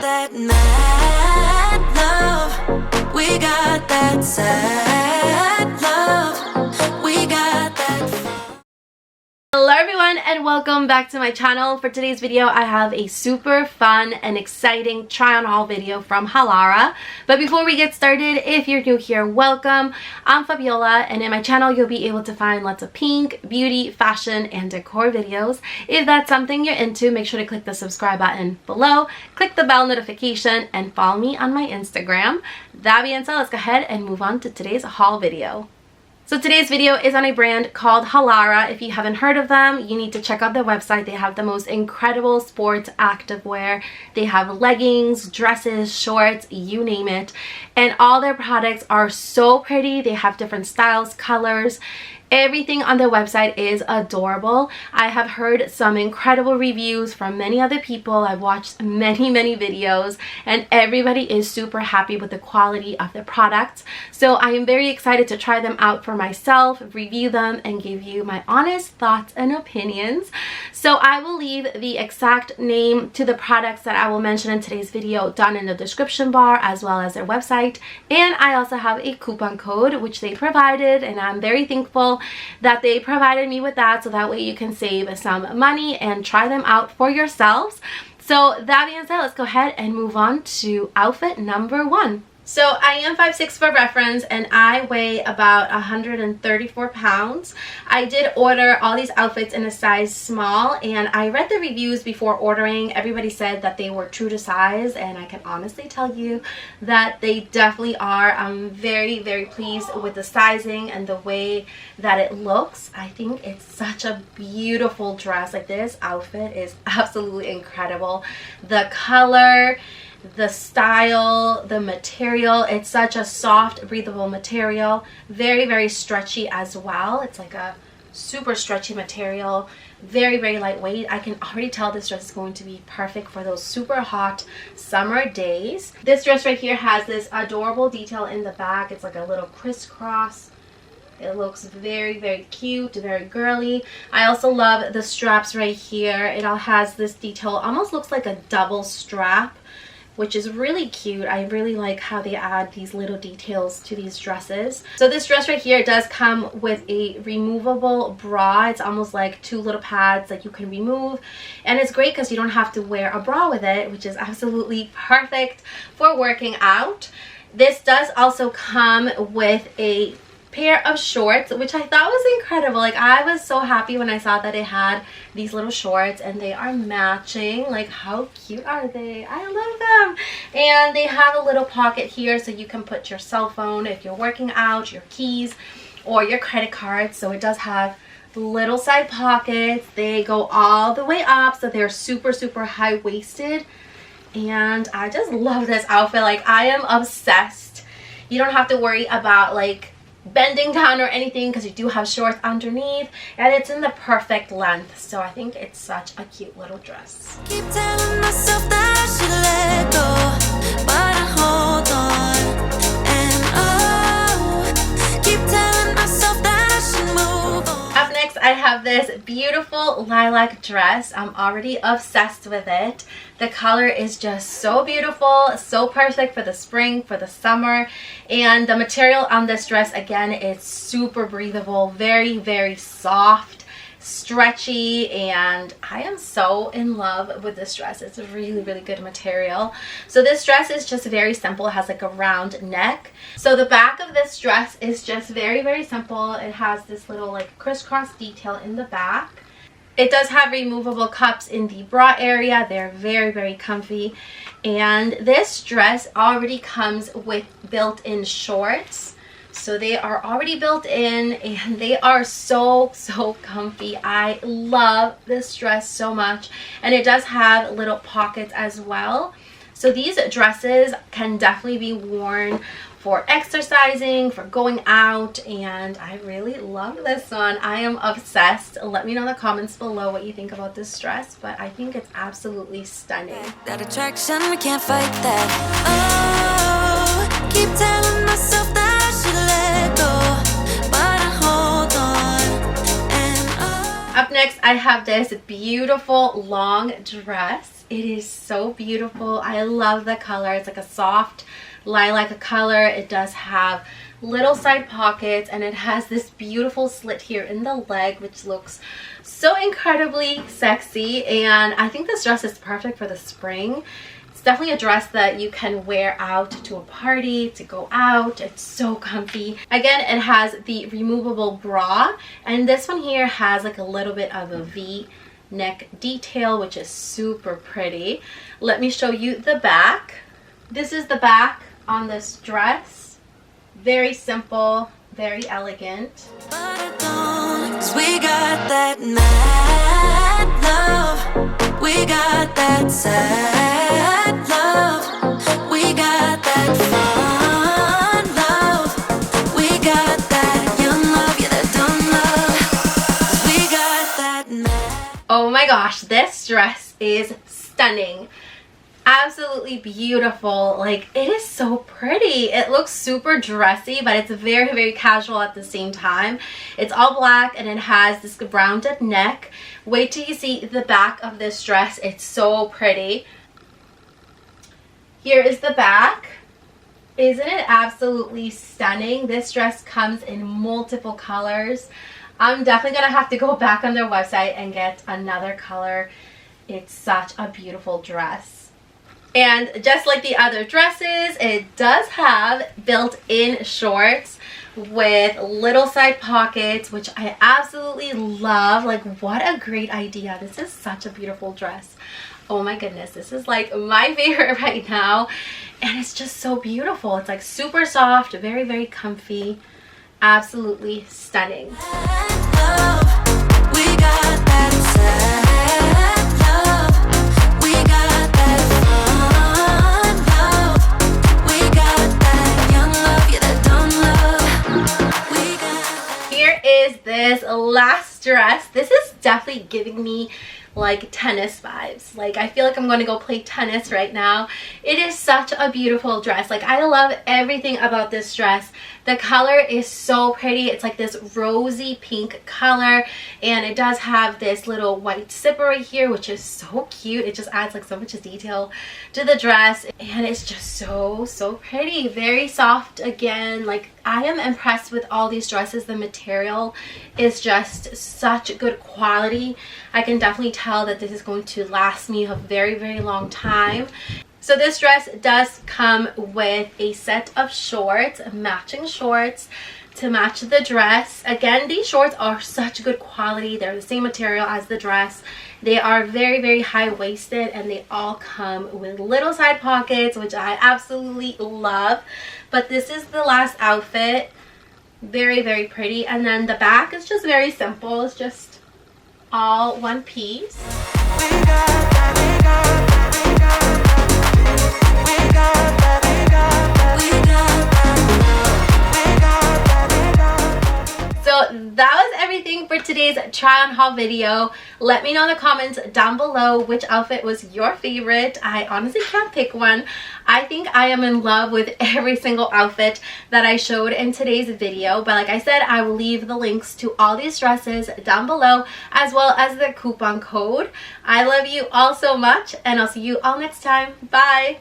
got that mad love, we got that sad love, we got that. Hello everyone and welcome back to my channel. For today's video I have a super fun and exciting try on haul video from Halara. But before we get started, if you're new here, welcome. I'm Fabiola and in my channel you'll be able to find lots of pink, beauty, fashion, and decor videos. If that's something you're into, make sure to click the subscribe button below, click the bell notification, and follow me on my Instagram. That being said, let's go ahead and move on to today's haul video. So today's video is on a brand called Halara. If you haven't heard of them, you need to check out their website. They have the most incredible sports activewear. They have leggings, dresses, shorts, you name it. And all their products are so pretty. They have different styles, colors. Everything on their website is adorable. I have heard some incredible reviews from many other people. I've watched many videos and everybody is super happy with the quality of their products. So I am very excited to try them out for myself, review them, and give you my honest thoughts and opinions. So I will leave the exact name to the products that I will mention in today's video down in the description bar, as well as their website. And I also have a coupon code which they provided, and I'm very thankful that they provided me with that, so that way you can save some money and try them out for yourselves. So that being said, let's go ahead and move on to outfit number one. So I am 5'6" for reference and I weigh about 134 pounds. I did order all these outfits in a size small and I read the reviews before ordering. Everybody said that they were true to size and I can honestly tell you that they definitely are. I'm very pleased with the sizing and the way that it looks. I think it's such a beautiful dress. Like, this outfit is absolutely incredible. The color, the style, the material, it's such a soft, breathable material. Very stretchy as well. It's like a super stretchy material. Very lightweight. I can already tell this dress is going to be perfect for those super hot summer days. This dress right here has this adorable detail in the back. It's like a little crisscross. It looks very cute, very girly. I also love the straps right here. It all has this detail, almost looks like a double strap, which is really cute. I really like how they add these little details to these dresses. So this dress right here does come with a removable bra. It's almost like two little pads that you can remove, and it's great because you don't have to wear a bra with it, which is absolutely perfect for working out. This does also come with a pair of shorts, which I thought was incredible. Like, I was so happy when I saw that it had these little shorts and they are matching. Like, how cute are they? I love them. And they have a little pocket here so you can put your cell phone if you're working out, your keys, or your credit card. So it does have little side pockets. They go all the way up, so they're super high-waisted. And I just love this outfit. Like, I am obsessed. You don't have to worry about like bending down or anything because you do have shorts underneath, and it's in the perfect length. So I think it's such a cute little dress. Keep telling myself that I should let go, but I hold on, and oh, keep telling myself that I should move on. Up next, I have this beautiful lilac dress. I'm already obsessed with it. The color is just so beautiful, so perfect for the spring, for the summer. And the material on this dress, again, is super breathable, very soft, stretchy, and I am so in love with this dress. It's a really good material. So this dress is just very simple. It has like a round neck. So the back of this dress is just very simple. It has this little like crisscross detail in the back. It does have removable cups in the bra area. They're very comfy. And this dress already comes with built-in shorts. So they are already built in and they are so comfy. I love this dress so much. And it does have little pockets as well. So these dresses can definitely be worn for exercising, for going out, and I really love this one. I am obsessed. Let me know in the comments below what you think about this dress, but I think it's absolutely stunning. That attraction, we can't fight that. Oh, keep telling myself that I should let go, but I hold on, and oh. Up next, I have this beautiful long dress. It is so beautiful. I love the color. It's like a soft lilac color. It does have little side pockets, and it has this beautiful slit here in the leg, which looks so incredibly sexy. And I think this dress is perfect for the spring. It's definitely a dress that you can wear out to a party, to go out. It's so comfy. Again, it has the removable bra, and this one here has like a little bit of a V neck detail, which is super pretty. Let me show you the back. This is the back on this dress. Very simple, very elegant. Cause we got that mad love, we got that sad love, we got that fun love, we got that young love, yeah, that dumb love, 'cause we got that mad. Oh my gosh, this dress is stunning. Absolutely beautiful. Like, it is so pretty. It looks super dressy, but it's very, very casual at the same time. It's all black, and it has this rounded neck. Wait till you see the back of this dress. It's so pretty. Here is the back. Isn't it absolutely stunning? This dress comes in multiple colors. I'm definitely gonna have to go back on their website and get another color. It's such a beautiful dress. And just like the other dresses, it does have built-in shorts with little side pockets, which I absolutely love. Like, what a great idea. This is such a beautiful dress. Oh my goodness, this is like my favorite right now. And it's just so beautiful. It's like super soft, very, very comfy. Absolutely stunning. We got that sad love, we got that fun love, we got that young love, yeah, that dumb love, we got. Here is this last dress. This is definitely giving me like tennis vibes. Like, I feel like I'm going to go play tennis right now. It is such a beautiful dress. Like, I love everything about this dress. The color is so pretty. It's like this rosy pink color, and it does have this little white zipper right here, which is so cute. It just adds like so much detail to the dress, and it's just so pretty. Very soft again. Like, I am impressed with all these dresses. The material is just such good quality. I can definitely tell that this is going to last me a very, very long time. So this dress does come with a set of shorts, matching shorts to match the dress. Again, these shorts are such good quality. They're the same material as the dress. They are very, very high-waisted, and they all come with little side pockets, which I absolutely love. But this is the last outfit. Very, very pretty. And then the back is just very simple. It's just all one piece. So that was everything for today's try on haul video. Let me know in the comments down below which outfit was your favorite. I honestly can't pick one. I think I am in love with every single outfit that I showed in today's video. But like I said, I will leave the links to all these dresses down below, as well as the coupon code. I love you all so much, and I'll see you all next time. Bye!